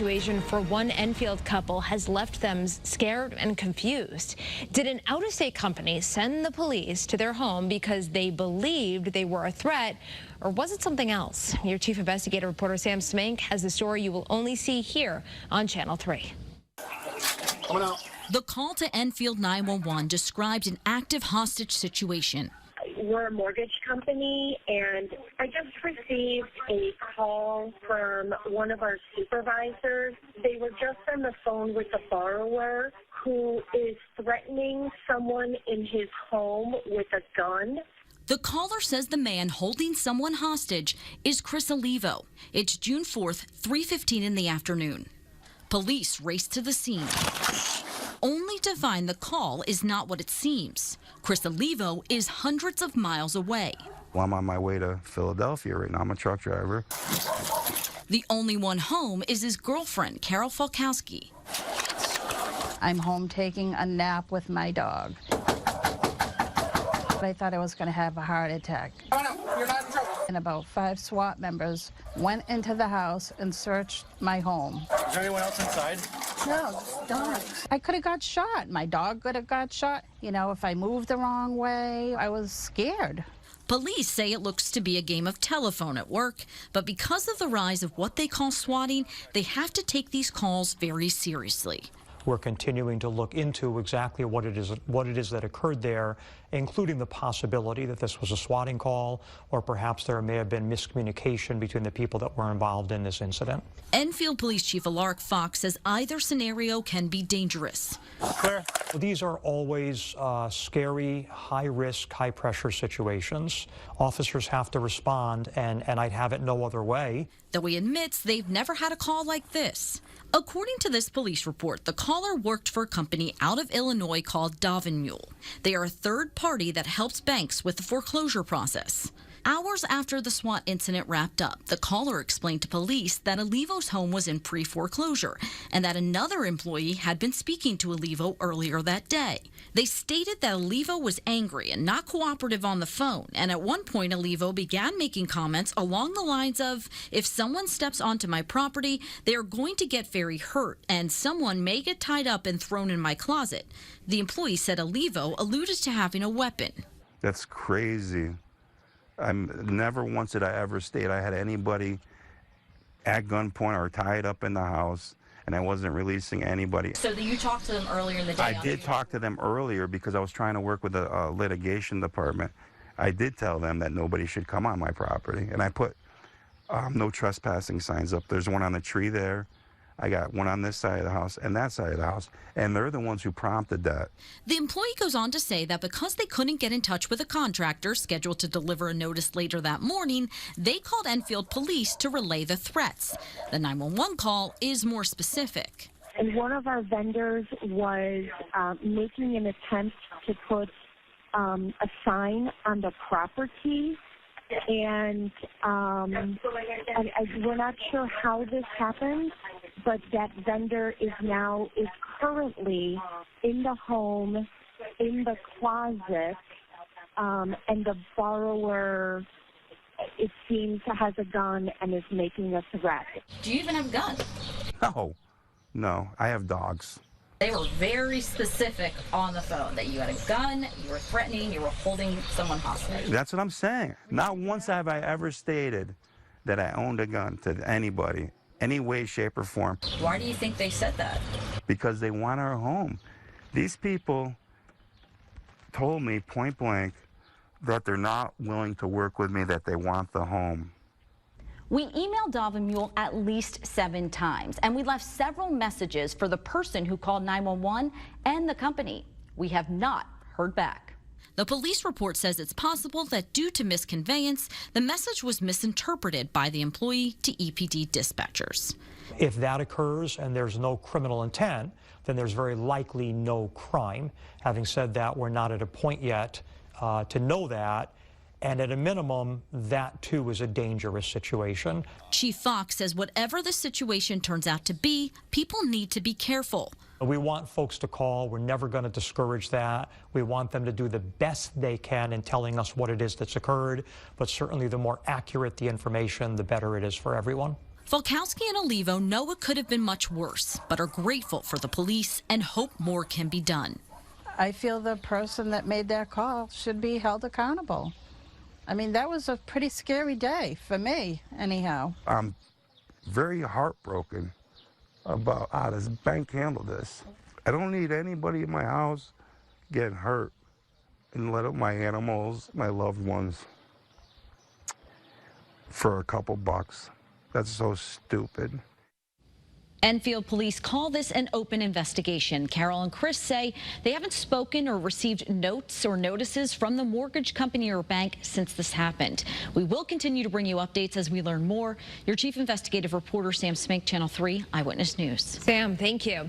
situation for one Enfield couple has left them scared and confused. Did an out-of-state company send the police to their home because they believed they were a threat, or was it something else? Your chief investigative reporter Sam Smank has the story you will only see here on Channel 3. Coming out. The call to Enfield 911 described an active hostage situation. We're a mortgage company, and I just received a call from one of our supervisors. They were just on the phone with a borrower who is threatening someone in his home with a gun. The caller says the man holding someone hostage is Chris Olivo. It's June 4th, 3:15 in the afternoon. Police race to the scene, only to find the call is not what it seems. Chris Olivo is hundreds of miles away. Well, I'm on my way to Philadelphia right now. I'm a truck driver. The only one home is his girlfriend, Carol Falkowski. I'm home taking a nap with my dog. I thought I was going to have a heart attack. Oh, no, you're not in trouble. And about 5 SWAT members went into the house and searched my home. Is there anyone else inside? No, dogs. I could have got shot. My dog could have got shot. You know, if I moved the wrong way, I was scared. Police say it looks to be a game of telephone at work, but because of the rise of what they call swatting, they have to take these calls very seriously. We're continuing to look into exactly what it is that occurred there, including the possibility that this was a swatting call, or perhaps there may have been miscommunication between the people that were involved in this incident. Enfield Police Chief Alaric Fox says either scenario can be dangerous. Clear. These are always scary, high-risk, high-pressure situations. Officers have to respond, and I'd have it no other way. Though he admits they've never had a call like this. According to this police report, the caller worked for a company out of Illinois called Mule. They are a third party that helps banks with the foreclosure process. Hours after the SWAT incident wrapped up, the caller explained to police that Olivo's home was in pre-foreclosure and that another employee had been speaking to Olivo earlier that day. They stated that Olivo was angry and not cooperative on the phone, and at one point Olivo began making comments along the lines of, "If someone steps onto my property, they are going to get very hurt, and someone may get tied up and thrown in my closet." The employee said Olivo alluded to having a weapon. That's crazy. Never once did I ever state I had anybody at gunpoint or tied up in the house, and I wasn't releasing anybody. So you talked to them earlier in the day? I did talk to them earlier because I was trying to work with the litigation department. I did tell them that nobody should come on my property, and I put no trespassing signs up. There's one on the tree there. I got one on this side of the house and that side of the house, and they're the ones who prompted that. The employee goes on to say that because they couldn't get in touch with a contractor scheduled to deliver a notice later that morning, they called Enfield police to relay the threats. The 911 call is more specific. And one of our vendors was making an attempt to put a sign on the property, and we're not sure how this happened, but that vendor is currently in the home, in the closet, and the borrower, it seems, has a gun and is making a threat. Do you even have a gun? No, I have dogs. They were very specific on the phone that you had a gun, you were threatening, you were holding someone hostage. That's what I'm saying. Not once have I ever stated that I owned a gun to anybody, any way, shape, or form. Why do you think they said that? Because they want our home. These people told me point blank that they're not willing to work with me, that they want the home. We emailed Mule at least 7 times, and we left several messages for the person who called 911 and the company. We have not heard back. The police report says it's possible that due to misconveyance, the message was misinterpreted by the employee to EPD dispatchers. If that occurs and there's no criminal intent, then there's very likely no crime. Having said that, we're not at a point yet to know that. And at a minimum, that too is a dangerous situation. Chief Fox says whatever the situation turns out to be, people need to be careful. We want folks to call. We're never going to discourage that. We want them to do the best they can in telling us what it is that's occurred. But certainly the more accurate the information, the better it is for everyone. Volkowski and Olivo know it could have been much worse, but are grateful for the police and hope more can be done. I feel the person that made that call should be held accountable. I mean, that was a pretty scary day for me, anyhow. I'm very heartbroken about how this bank handled this. I don't need anybody in my house getting hurt and let up my animals, my loved ones, for a couple bucks. That's so stupid. Enfield police call this an open investigation. Carol and Chris say they haven't spoken or received notes or notices from the mortgage company or bank since this happened. We will continue to bring you updates as we learn more. Your chief investigative reporter, Sam Smink, Channel 3 Eyewitness News. Sam, thank you.